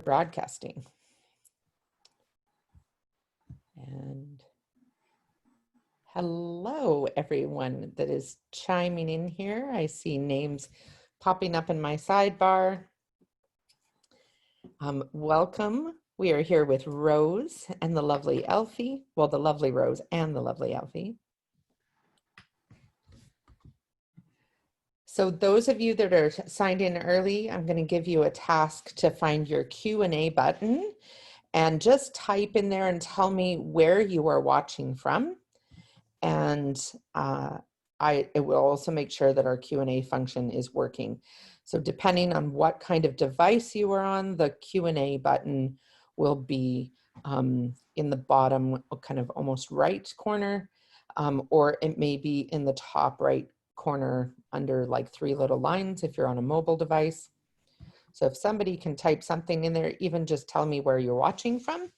broadcasting. And hello, everyone that is chiming in here. I see names popping up in my sidebar. Welcome. We are here with Rose and the lovely Elfie. Well, the lovely Rose and the lovely Elfie. So those of you that are signed in early, I'm going to give you a task to find your Q&A button and just type in there and tell me where you are watching from. And it will also make sure that our Q&A function is working. So depending on what kind of device you are on, the Q&A button will be in the bottom, kind of almost right corner, or it may be in the top right corner under like 3 little lines if you're on a mobile device. So if somebody can type something in there, even just tell me where you're watching from,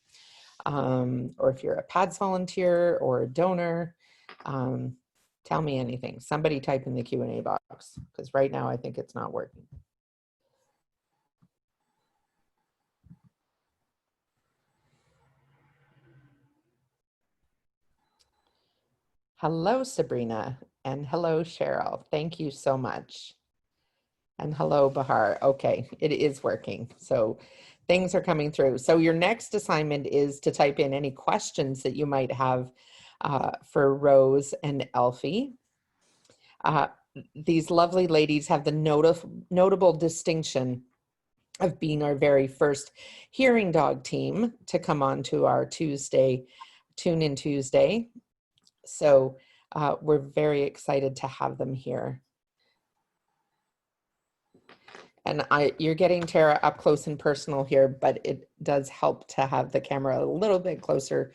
or if you're a PADS volunteer or a donor, tell me anything. Somebody type in the Q&A box, because right now I think it's not working. Hello, Sabrina, and hello, Cheryl. Thank you so much. And hello, Bahar. Okay, it is working. So things are coming through. So your next assignment is to type in any questions that you might have for Rose and Elfie. These lovely ladies have the notable distinction of being our very first hearing dog team to come on to our Tuesday, Tune In Tuesday. So we're very excited to have them here. And you're getting Tara up close and personal here, but it does help to have the camera a little bit closer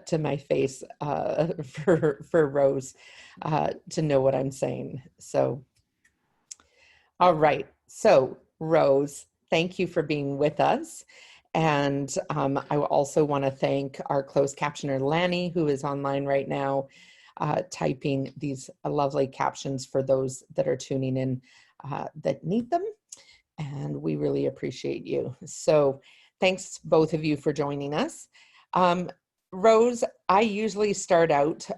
to my face for Rose to know what I'm saying. So, all right. So Rose, thank you for being with us. And I also want to thank our closed captioner, Lanny, who is online right now, typing these lovely captions for those that are tuning in that need them. And we really appreciate you. So thanks both of you for joining us. Rose, I usually start out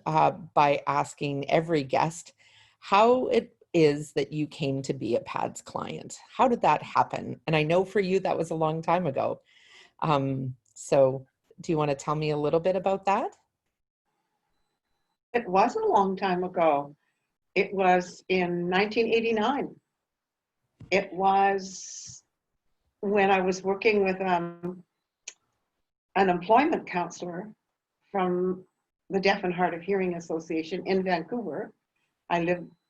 by asking every guest how it is that you came to be a PADS client. How did that happen? And I know for you that was a long time ago. So do you want to tell me a little bit about that? It was a long time ago. It was in 1989. It was when I was working with an employment counselor from the Deaf and Hard of Hearing Association in Vancouver.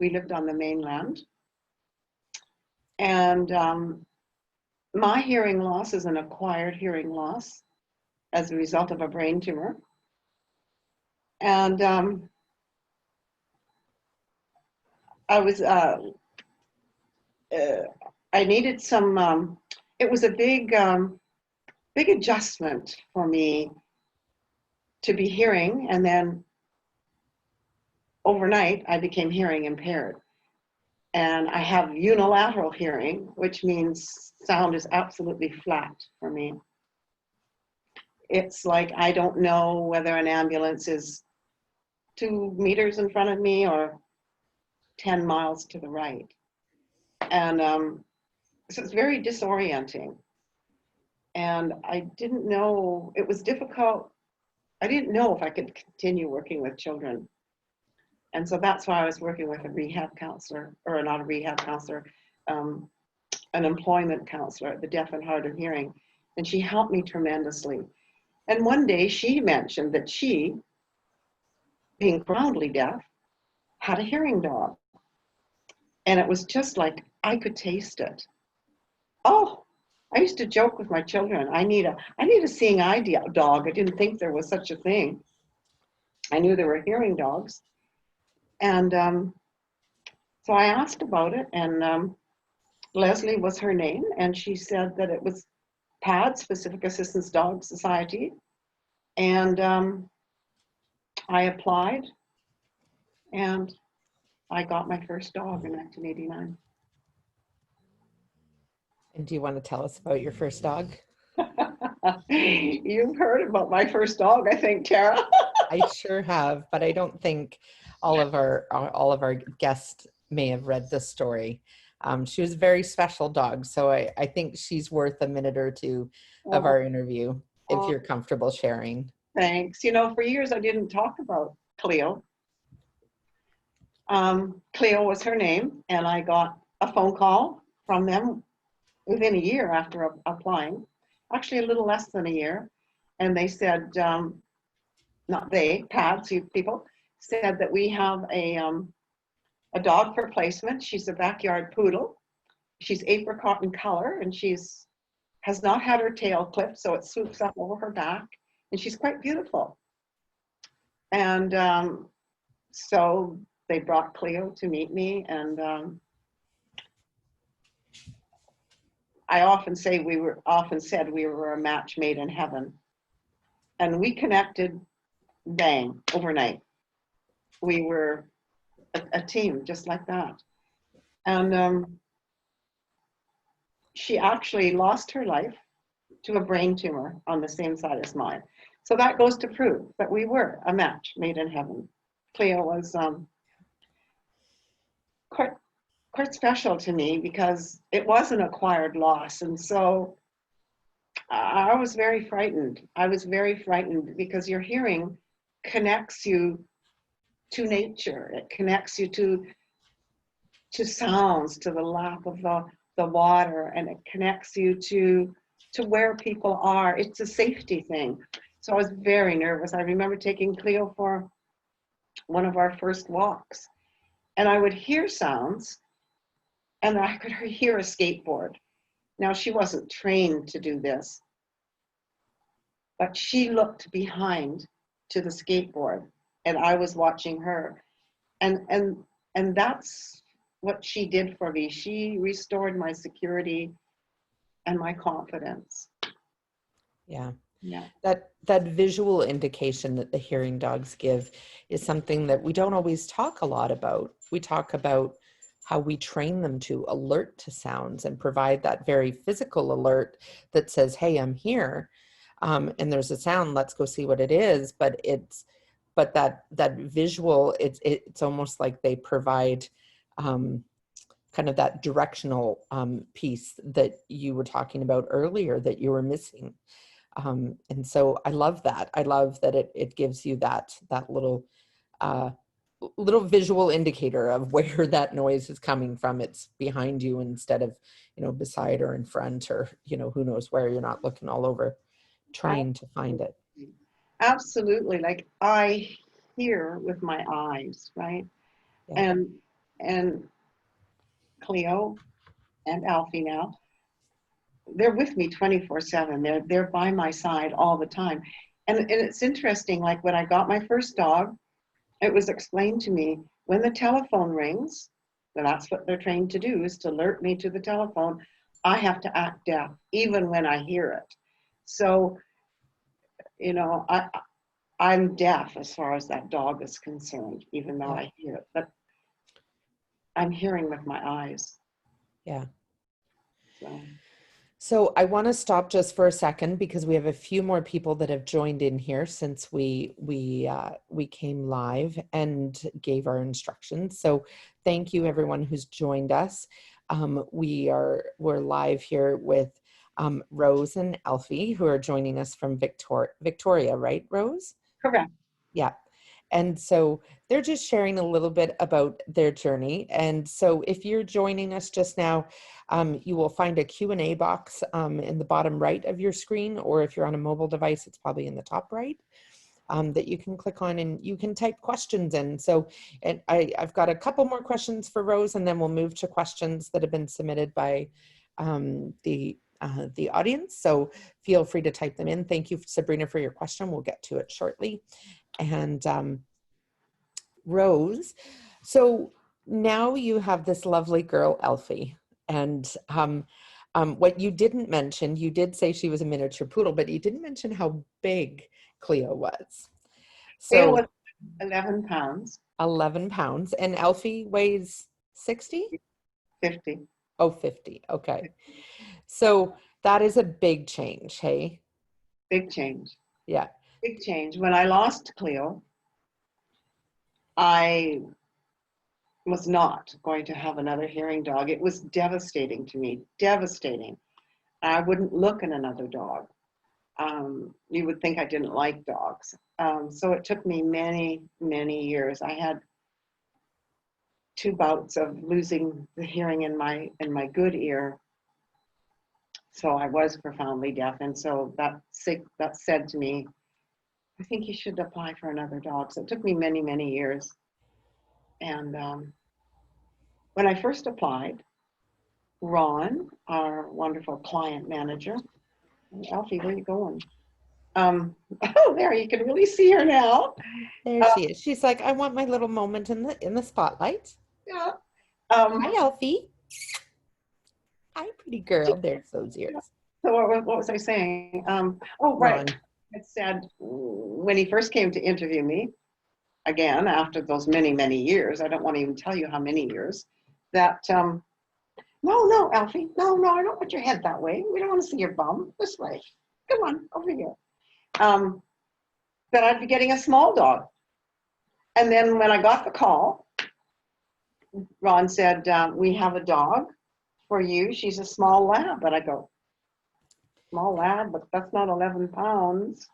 We lived on the mainland. And my hearing loss is an acquired hearing loss as a result of a brain tumor. And I needed some, it was a big adjustment for me to be hearing, and then overnight I became hearing impaired. And I have unilateral hearing, which means sound is absolutely flat for me. It's like I don't know whether an ambulance is 2 meters in front of me or 10 miles to the right. And so it's very disorienting. And I didn't know, it was difficult. I didn't know if I could continue working with children. And so that's why I was working with a rehab counselor, or not a rehab counselor, an employment counselor at the Deaf and Hard of Hearing. And she helped me tremendously. And one day she mentioned that she, being profoundly deaf, had a hearing dog. And it was just like, I could taste it. Oh, I used to joke with my children, I need a seeing eye dog. I didn't think there was such a thing. I knew there were hearing dogs. And so I asked about it, and Leslie was her name, and she said that it was PADS, Pacific Assistance Dog Society. And I applied, and I got my first dog in 1989. And do you want to tell us about your first dog? You've heard about my first dog, I think, Tara. I sure have, but I don't think all of our guests may have read the story. She was a very special dog, so I think she's worth a minute or two of Oh, our interview if oh, you're comfortable sharing. thanks. You know, for years I didn't talk about Cleo. Cleo was her name, and I got a phone call from them within a year after applying, actually a little less than a year. And they said, not they, pads, you people, said that we have a dog for placement. She's a backyard poodle. She's apricot in color, and she's has not had her tail clipped, so it swoops up over her back, and she's quite beautiful. And so they brought Cleo to meet me, and I often said we were a match made in heaven, and we connected, bang, overnight. We were a team just like that, and she actually lost her life to a brain tumor on the same side as mine. So that goes to prove that we were a match made in heaven. Cleo was quite special to me because it was an acquired loss. And so I was very frightened. I was very frightened because your hearing connects you to nature. It connects you to sounds, to the lap of the water, and it connects you to where people are. It's a safety thing. So I was very nervous. I remember taking Cleo for one of our first walks, and I would hear sounds, and I could hear a skateboard. Now, she wasn't trained to do this, but she looked behind to the skateboard, and I was watching her. And that's what she did for me. She restored my security and my confidence. Yeah. Yeah. That visual indication that the hearing dogs give is something that we don't always talk a lot about. We talk about how we train them to alert to sounds and provide that very physical alert that says, hey, I'm here. And there's a sound, let's go see what it is. But that visual, it's almost like they provide kind of that directional piece that you were talking about earlier that you were missing. And so I love that. I love that it gives you that little little visual indicator of where that noise is coming from. It's behind you instead of, beside or in front, or, who knows where. You're not looking all over trying to find it. Absolutely. Like I hear with my eyes, right? Yeah. And Cleo and Alfie now, they're with me 24/7. They're by my side all the time. And it's interesting, like when I got my first dog, it was explained to me when the telephone rings, that's what they're trained to do, is to alert me to the telephone. I have to act deaf, even when I hear it. So, I'm deaf as far as that dog is concerned, even though Yeah. I hear it. But I'm hearing with my eyes. Yeah. So. So I want to stop just for a second because we have a few more people that have joined in here since we came live and gave our instructions. So thank you everyone who's joined us. We're live here with Rose and Alfie, who are joining us from Victoria, right, Rose? Correct. Yeah. And so they're just sharing a little bit about their journey. And so if you're joining us just now, you will find a Q&A box in the bottom right of your screen, or if you're on a mobile device, it's probably in the top right, that you can click on and you can type questions in. So I've got a couple more questions for Rose, and then we'll move to questions that have been submitted by the audience. So feel free to type them in. Thank you, Sabrina, for your question. We'll get to it shortly. And Rose, so now you have this lovely girl, Elfie, and what you didn't mention, you did say she was a miniature poodle, but you didn't mention how big Cleo was. Cleo So was 11 pounds. 11 pounds, and Elfie weighs 60? 50. Oh, 50. Okay. So that is a big change, hey? big change. Yeah. Big change. When I lost Cleo, I was not going to have another hearing dog. It was devastating to me, devastating. I wouldn't look at another dog. You would think I didn't like dogs. So it took me many, many years. I had 2 bouts of losing the hearing in my good ear. So I was profoundly deaf. And so that said to me, I think you should apply for another dog. So it took me many, many years. And when I first applied, Ron, our wonderful client manager, Alfie, where are you going? Oh, there, you can really see her now. There she is. She's like, I want my little moment in the spotlight. Yeah. Hi, Elfie. Hi, pretty girl. There's those ears. So what was I saying? Oh, right. Ron. It said when he first came to interview me, again, after those many, many years, I don't want to even tell you how many years, that, no, Alfie, no, I don't put your head that way. We don't want to see your bum. This way. Come on, over here. That I'd be getting a small dog. And then when I got the call, Ron said, we have a dog for you. She's a small lab. And I go, small lab, but that's not 11 pounds.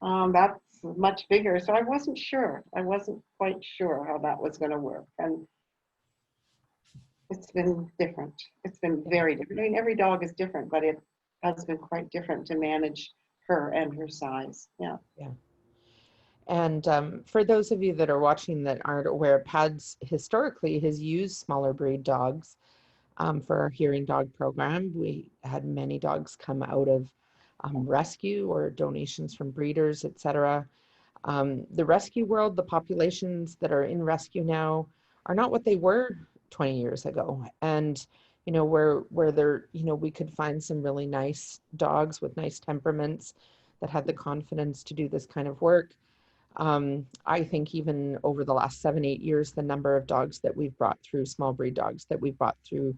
That's much bigger. So I wasn't sure. I wasn't quite sure how that was going to work. And it's been different. It's been very different. I mean, every dog is different, but it has been quite different to manage her and her size. Yeah. Yeah. And for those of you that are watching that aren't aware, PADS historically has used smaller breed dogs for our hearing dog program. We had many dogs come out of rescue or donations from breeders, etc. The rescue world, the populations that are in rescue now are not what they were 20 years ago. And, you know, where there, you know, we could find some really nice dogs with nice temperaments that had the confidence to do this kind of work. I think even over the last 7-8 years, the number of dogs that we've brought through, small breed dogs that we've brought through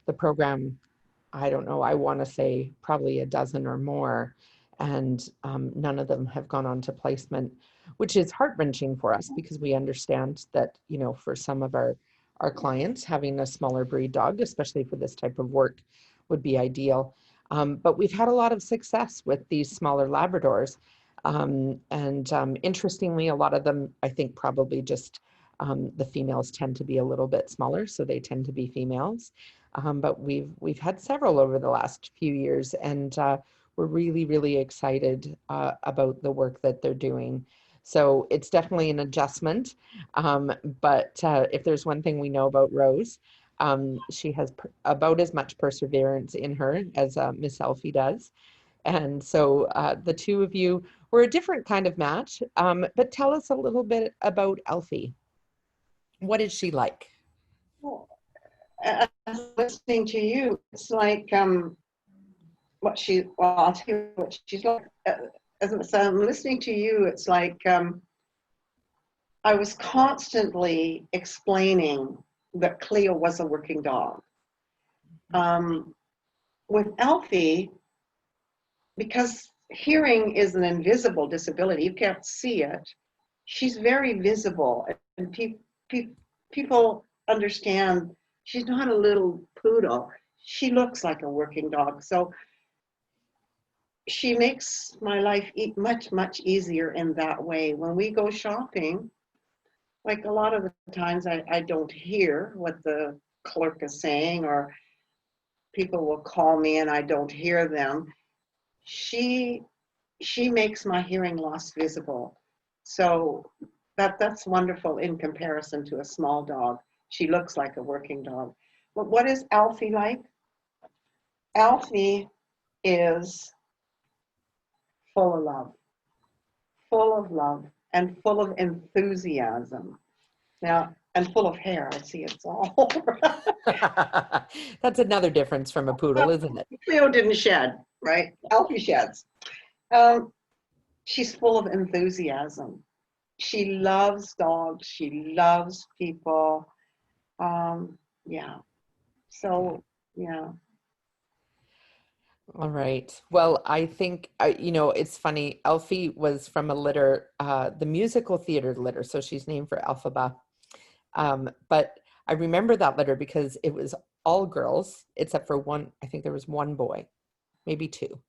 the program, I don't know, I want to say probably a dozen or more, and none of them have gone on to placement, which is heart-wrenching for us because we understand that, you know, for some of our clients, having a smaller breed dog, especially for this type of work, would be ideal. But we've had a lot of success with these smaller Labradors. Interestingly, a lot of them, I think probably just the females tend to be a little bit smaller, so they tend to be females. But we've had several over the last few years, and we're really, really excited about the work that they're doing. So it's definitely an adjustment. But if there's one thing we know about Rose, she has about as much perseverance in her as Miss Elfie does. And so the two of you were a different kind of match. But tell us a little bit about Elfie. What is she like? Well, listening to you, it's like well, I'll tell you what she's like. As I'm listening to you, it's like I was constantly explaining that Cleo was a working dog. With Elfie, because hearing is an invisible disability, you can't see it, she's very visible, and people understand she's not a little poodle. She looks like a working dog. So she makes my life much, much easier in that way. When we go shopping, like a lot of the times I don't hear what the clerk is saying, or people will call me and I don't hear them. She makes my hearing loss visible. So that's wonderful in comparison to a small dog. She looks like a working dog. But what is Alfie like? Alfie is full of love, and full of enthusiasm. Now, and full of hair. I see it's all over. That's another difference from a poodle, isn't it? Cleo didn't shed, right? Alfie sheds. She's full of enthusiasm. She loves dogs. She loves people. Yeah. So, yeah. All right. Well, I think, you know, it's funny. Elfie was from a litter, the musical theater litter. So she's named for Elphaba. But I remember that litter because it was all girls, except for one. I think there was one boy, maybe two.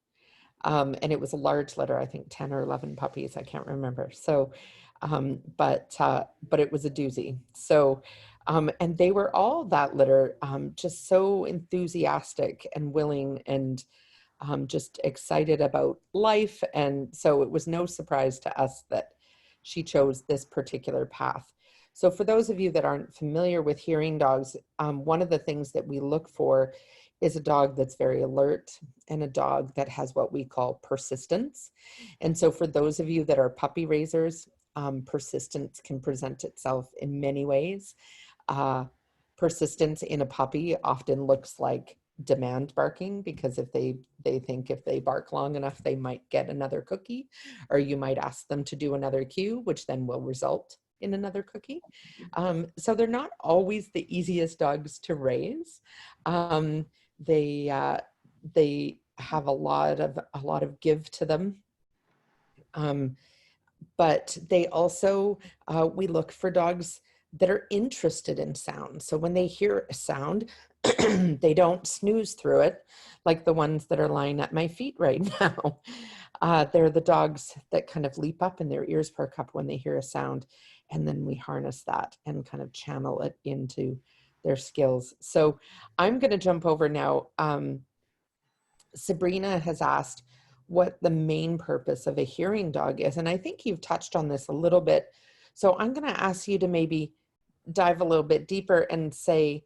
And it was a large litter, I think 10 or 11 puppies. I can't remember. So, but it was a doozy. So, and they were all that litter, just so enthusiastic and willing and just excited about life. And so it was no surprise to us that she chose this particular path. So, for those of you that aren't familiar with hearing dogs, one of the things that we look for is a dog that's very alert and a dog that has what we call persistence. And so, for those of you that are puppy raisers, persistence can present itself in many ways. Uh, Persistence in a puppy often looks like demand barking, because if they think if they bark long enough they might get another cookie, or you might ask them to do another cue, which then will result in another cookie. So they're not always the easiest dogs to raise. Um, they uh, they have a lot of give to them, um, but they also, we look for dogs that are interested in sound. So when they hear a sound, they don't snooze through it like the ones that are lying at my feet right now. They're the dogs that kind of leap up and their ears perk up when they hear a sound. And then we harness that and kind of channel it into their skills. So I'm going to jump over now. Sabrina has asked what the main purpose of a hearing dog is. And I think you've touched on this a little bit. So I'm going to ask you to maybe dive a little bit deeper and say,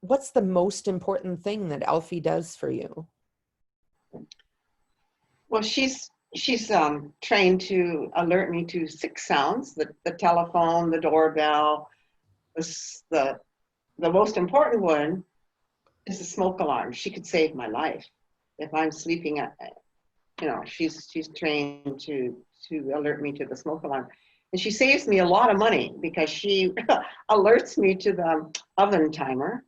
what's the most important thing that Elfie does for you? Well, she's trained to alert me to 6 sounds: the telephone, the doorbell, the the most important one is the smoke alarm. She could save my life if I'm sleeping at, she's trained to alert me to the smoke alarm. And she saves me a lot of money because she alerts me to the oven timer.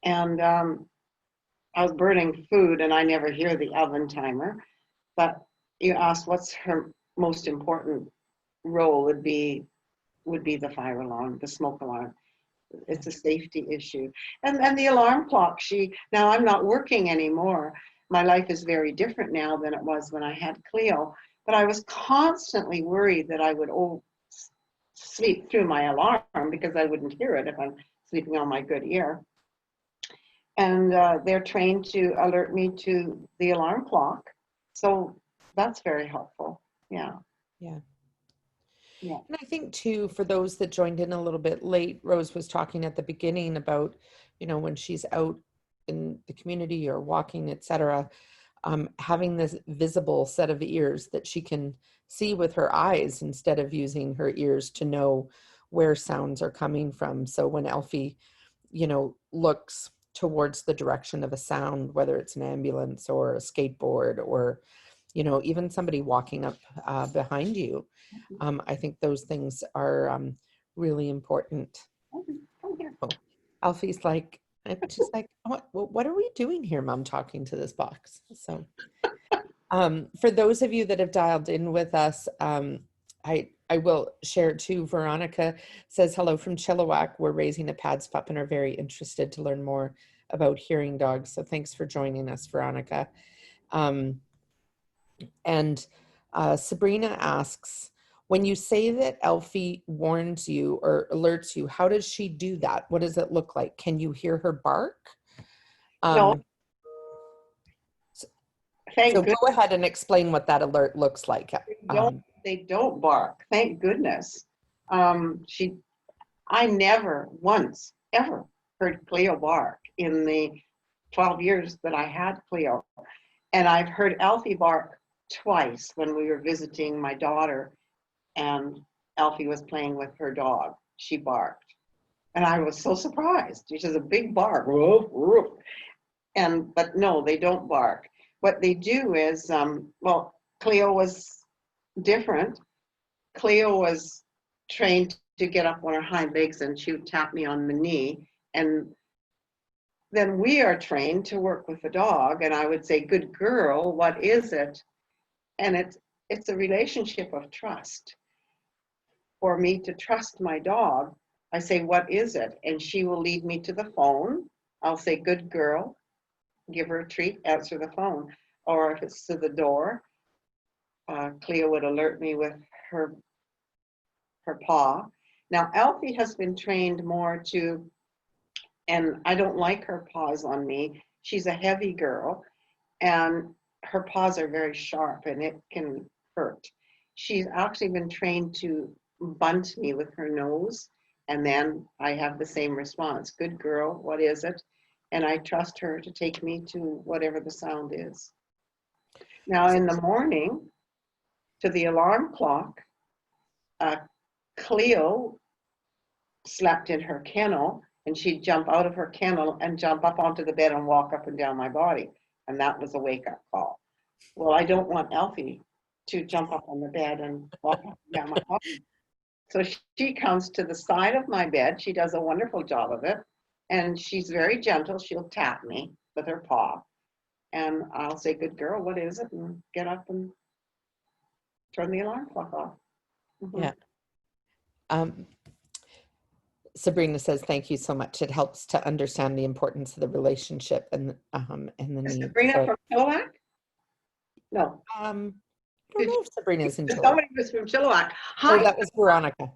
And I was burning food and I never hear the oven timer. But you asked what's her most important role would be the fire alarm, the smoke alarm. It's a safety issue. And the alarm clock, now I'm not working anymore. My life is very different now than it was when I had Cleo, but I was constantly worried that I would sleep through my alarm because I wouldn't hear it if I'm sleeping on my good ear. And they're trained to alert me to the alarm clock. So that's very helpful. Yeah. Yeah. Yeah. And I think too, for those that joined in a little bit late, Rose was talking at the beginning about, you know, when she's out in the community or walking, etc., having this visible set of ears that she can see with her eyes instead of using her ears to know where sounds are coming from. So when Elfie, you know, looks towards the direction of a sound, whether it's an ambulance or a skateboard or, you know, even somebody walking up behind you, I think those things are really important. Come here. Oh, Alfie's like, she's like, what are we doing here, Mom, talking to this box? So for those of you that have dialed in with us, I will share too. Veronica says, hello from Chilliwack. We're raising a PADS pup and are very interested to learn more about hearing dogs. So thanks for joining us, Veronica. And Sabrina asks, when you say that Elfie warns you or alerts you, how does she do that? What does it look like? Can you hear her bark? No, So thank goodness go ahead and explain what that alert looks like. they don't bark. Thank goodness. She I never once ever heard Cleo bark in the 12 years that I had Cleo. And I've heard Alfie bark twice when we were visiting my daughter and Alfie was playing with her dog. She barked. And I was so surprised. She has a big bark. Woof, woof. But no, they don't bark. What they do is, Cleo was different. Cleo was trained to get up on her hind legs and she would tap me on the knee. And then we are trained to work with the dog, and I would say, good girl, what is it? And it's a relationship of trust. For me to trust my dog, I say, what is it? And she will lead me to the phone. I'll say, good girl, give her a treat, answer the phone. Or if it's to the door, Cleo would alert me with her paw. Now, Alfie has been trained more to, and I don't like her paws on me. She's a heavy girl, and her paws are very sharp, and it can hurt. She's actually been trained to bunt me with her nose, and then I have the same response. Good girl, what is it? And I trust her to take me to whatever the sound is. Now, in the morning, to the alarm clock, Cleo slept in her kennel, and she'd jump out of her kennel and jump up onto the bed and walk up and down my body. And that was a wake-up call. Well, I don't want Alfie to jump up on the bed and walk up and down my body. So she comes to the side of my bed. She does a wonderful job of it. And she's very gentle. She'll tap me with her paw. And I'll say, good girl, what is it? And get up and turn the alarm clock off. Mm-hmm. Yeah. Sabrina says, thank you so much. It helps to understand the importance of the relationship and the need. Sabrina from Chilliwack? No. I don't know if Sabrina's in Chilliwack. Somebody was from Chilliwack. Hi. Oh, that was Veronica.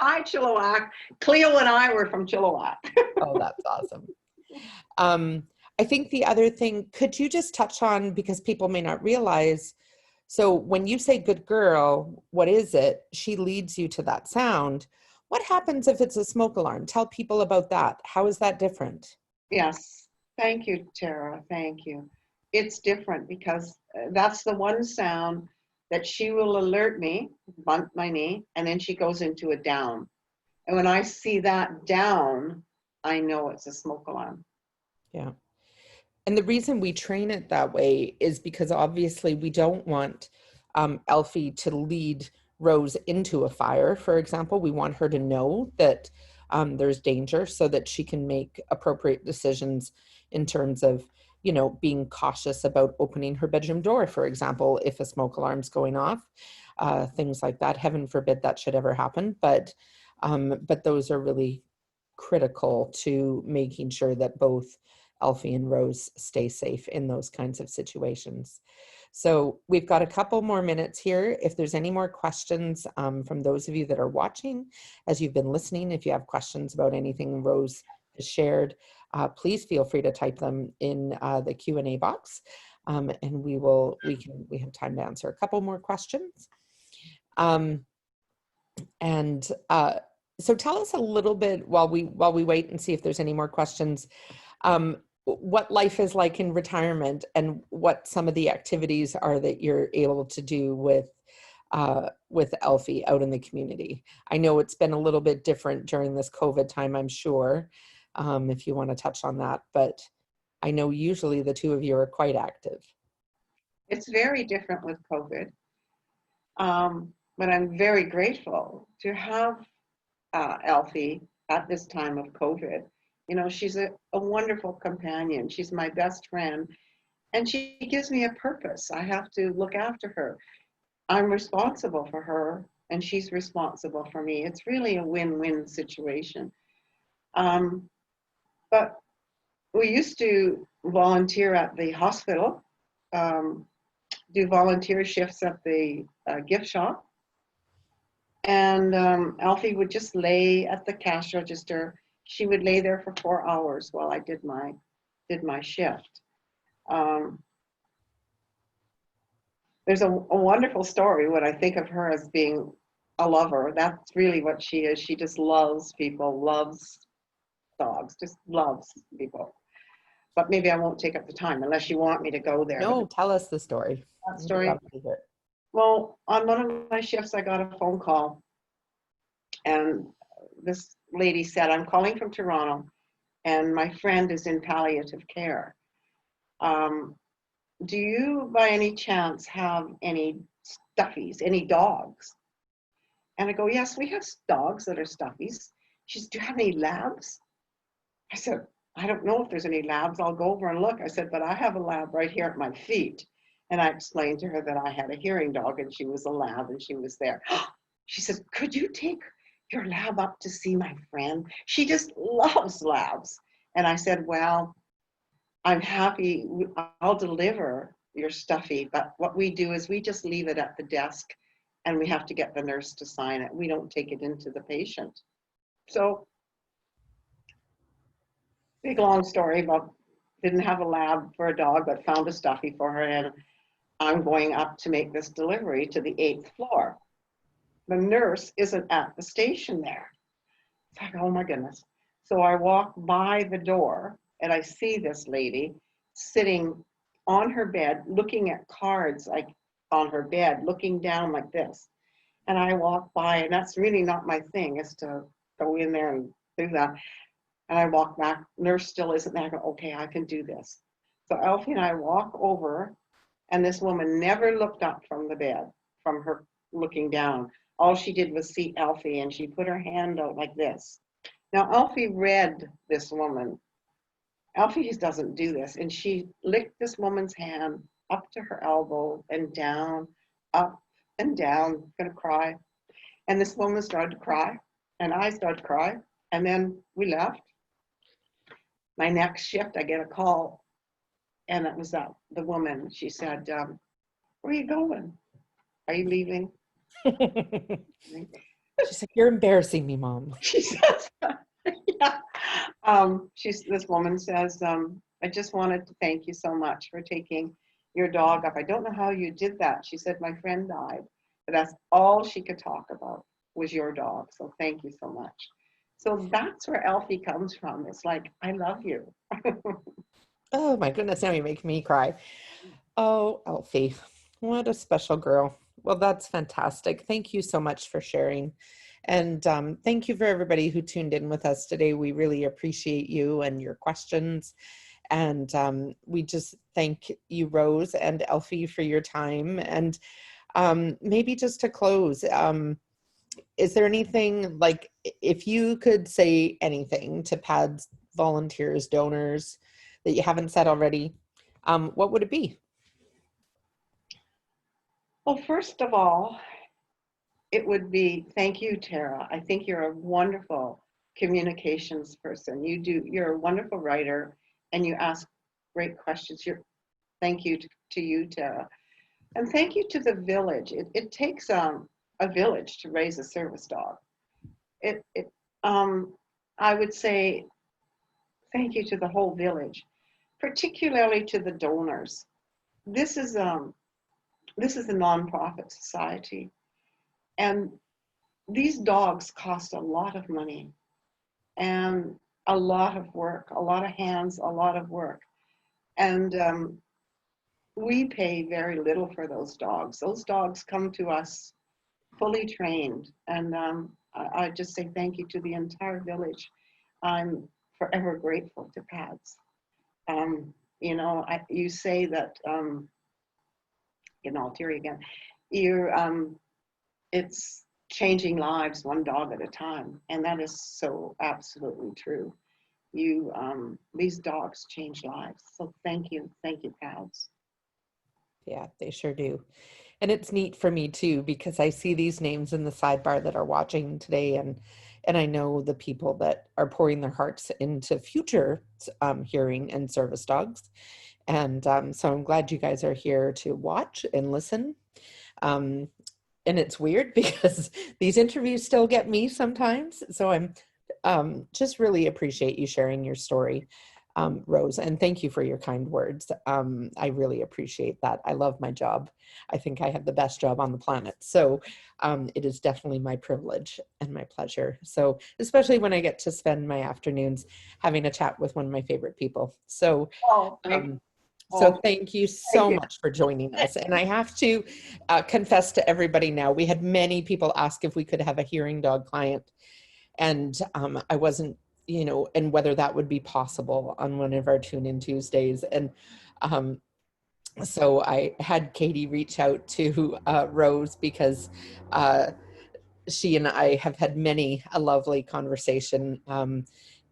Hi, Chilliwack. Cleo and I were from Chilliwack. Oh, that's awesome. I think the other thing, could you just touch on, because people may not realize, so when you say good girl, what is it? She leads you to that sound. What happens if it's a smoke alarm? Tell people about that. How is that different? Yes. Thank you, Tara. Thank you. It's different because that's the one sound that she will alert me, bunt my knee, and then she goes into a down. And when I see that down, I know it's a smoke alarm. Yeah. And the reason we train it that way is because obviously we don't want Alfie to lead Rose into a fire, for example. We want her to know that there's danger so that she can make appropriate decisions in terms of, you know, being cautious about opening her bedroom door, for example, if a smoke alarm's going off, things like that. Heaven forbid that should ever happen, but those are really critical to making sure that both Alfie and Rose stay safe in those kinds of situations. So we've got a couple more minutes here. If there's any more questions from those of you that are watching, as you've been listening, if you have questions about anything Rose has shared, please feel free to type them in the Q&A box, and we have time to answer a couple more questions. So tell us a little bit while we wait and see if there's any more questions. What life is like in retirement and what some of the activities are that you're able to do with Alfie out in the community. I know it's been a little bit different during this COVID time, I'm sure, if you want to touch on that, but I know usually the two of you are quite active. It's very different with COVID, but I'm very grateful to have Alfie at this time of COVID. You know, she's a wonderful companion. She's my best friend, and she gives me a purpose. I have to look after her. I'm responsible for her, and she's responsible for me. It's really a win-win situation. But we used to volunteer at the hospital, do volunteer shifts at the gift shop, and Alfie would just lay at the cash register. She would lay there for 4 hours while I did my shift. There's a wonderful story when I think of her as being a lover. That's really what she is. She just loves people, loves dogs, just loves people. But maybe I won't take up the time unless you want me to go there. No, tell us the story. That story. Well, on one of my shifts, I got a phone call, and this lady said, I'm calling from Toronto, and my friend is in palliative care. Do you, by any chance, have any stuffies, any dogs? And I go, yes, we have dogs that are stuffies. She said, do you have any labs? I said, I don't know if there's any labs. I'll go over and look. I said, but I have a lab right here at my feet. And I explained to her that I had a hearing dog and she was a lab and she was there. She said, could you take your lab up to see my friend? She just loves labs. And I said, well, I'm happy. I'll deliver your stuffy. But what we do is we just leave it at the desk and we have to get the nurse to sign it. We don't take it into the patient. So big long story, but didn't have a lab for a dog, but found a stuffy for her. And I'm going up to make this delivery to the 8th floor. The nurse isn't at the station there. It's like, oh my goodness. So I walk by the door and I see this lady sitting on her bed, looking at cards, like on her bed, looking down like this. And I walk by, and that's really not my thing, is to go in there and do that. And I walk back, nurse still isn't there. I go, okay, I can do this. So Alfie and I walk over, and this woman never looked up from the bed, from her looking down. All she did was see Alfie, and she put her hand out like this. Now, Alfie read this woman. Alfie doesn't do this. And she licked this woman's hand up to her elbow and down, up and down, gonna cry. And this woman started to cry, and I started to cry. And then we left. My next shift, I get a call, and it was the woman. She said, where are you going? Are you leaving? She's like, you're embarrassing me, Mom. She says, yeah. This woman says, I just wanted to thank you so much for taking your dog up. I don't know how you did that. She said, my friend died, but that's all she could talk about was your dog. So thank you so much. So that's where Alfie comes from. It's like, I love you. Oh my goodness, now you make me cry. Oh, Alfie, what a special girl. Well, that's fantastic. Thank you so much for sharing. And thank you for everybody who tuned in with us today. We really appreciate you and your questions. And we just thank you, Rose and Alfie, for your time. And maybe just to close, is there anything, like, if you could say anything to PADS volunteers, donors that you haven't said already, what would it be? Well, first of all, it would be, thank you, Tara. I think you're a wonderful communications person. You're a wonderful writer, and you ask great questions. Thank you to you, Tara. And thank you to the village. It takes a village to raise a service dog. I would say thank you to the whole village, particularly to the donors. This is a nonprofit society, and these dogs cost a lot of money and a lot of work, a lot of hands, a lot of work. And we pay very little for those dogs. Those dogs come to us fully trained. And I just say thank you to the entire village. I'm forever grateful to PADS. You know, you say that, I'll tear you again. It's changing lives one dog at a time. And that is so absolutely true. These dogs change lives. So thank you, PADS. Yeah, they sure do. And it's neat for me too, because I see these names in the sidebar that are watching today, and I know the people that are pouring their hearts into future hearing and service dogs. And so I'm glad you guys are here to watch and listen. And it's weird because these interviews still get me sometimes. So I'm just really appreciate you sharing your story, Rose, and thank you for your kind words. I really appreciate that. I love my job. I think I have the best job on the planet. So it is definitely my privilege and my pleasure. So especially when I get to spend my afternoons having a chat with one of my favorite people. So thank you so much for joining us. And I have to confess to everybody now, we had many people ask if we could have a hearing dog client. And I wasn't, and whether that would be possible on one of our Tune In Tuesdays. And so I had Katie reach out to Rose because she and I have had many a lovely conversation.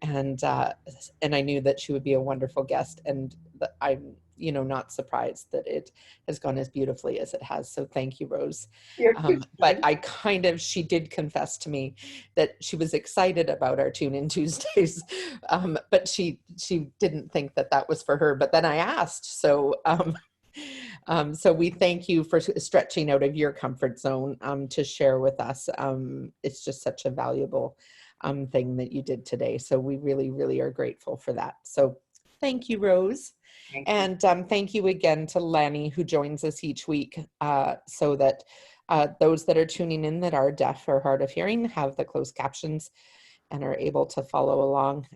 and I knew that she would be a wonderful guest, and I'm, you know, not surprised that it has gone as beautifully as it has. So thank you, Rose. You're too But kind. she did confess to me that she was excited about our Tune In Tuesdays, but she didn't think that that was for her. But then I asked, so we thank you for stretching out of your comfort zone to share with us. It's just such a valuable thing that you did today. So we really, really are grateful for that. So thank you, Rose. Thank you. And thank you again to Lanny, who joins us each week, so that those that are tuning in that are deaf or hard of hearing have the closed captions and are able to follow along.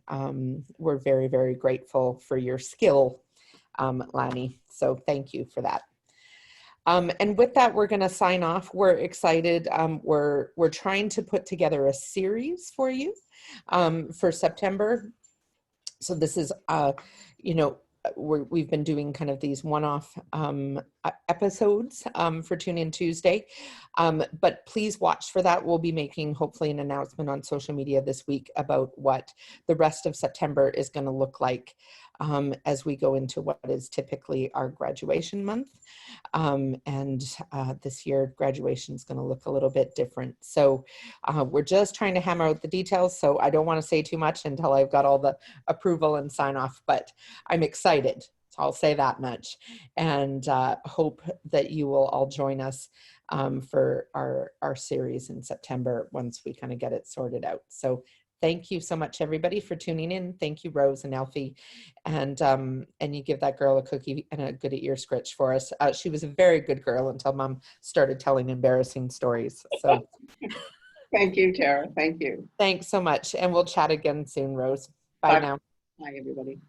We're very, very grateful for your skill, Lanny. So thank you for that. And with that, we're going to sign off. We're excited. We're trying to put together a series for you for September. So this is, you know, we've been doing kind of these one-off episodes for Tune In Tuesday, but please watch for that. We'll be making hopefully an announcement on social media this week about what the rest of September is going to look like as we go into what is typically our graduation month. And this year graduation is going to look a little bit different. So we're just trying to hammer out the details. So I don't want to say too much until I've got all the approval and sign off, but I'm excited. So I'll say that much, and hope that you will all join us for our series in September once we kind of get it sorted out. So thank you so much, everybody, for tuning in. Thank you, Rose and Alfie. And you give that girl a cookie and a good ear scritch for us. She was a very good girl until Mom started telling embarrassing stories. So Thank you, Tara. Thank you. thanks so much. And we'll chat again soon, Rose. Bye now. Bye, everybody.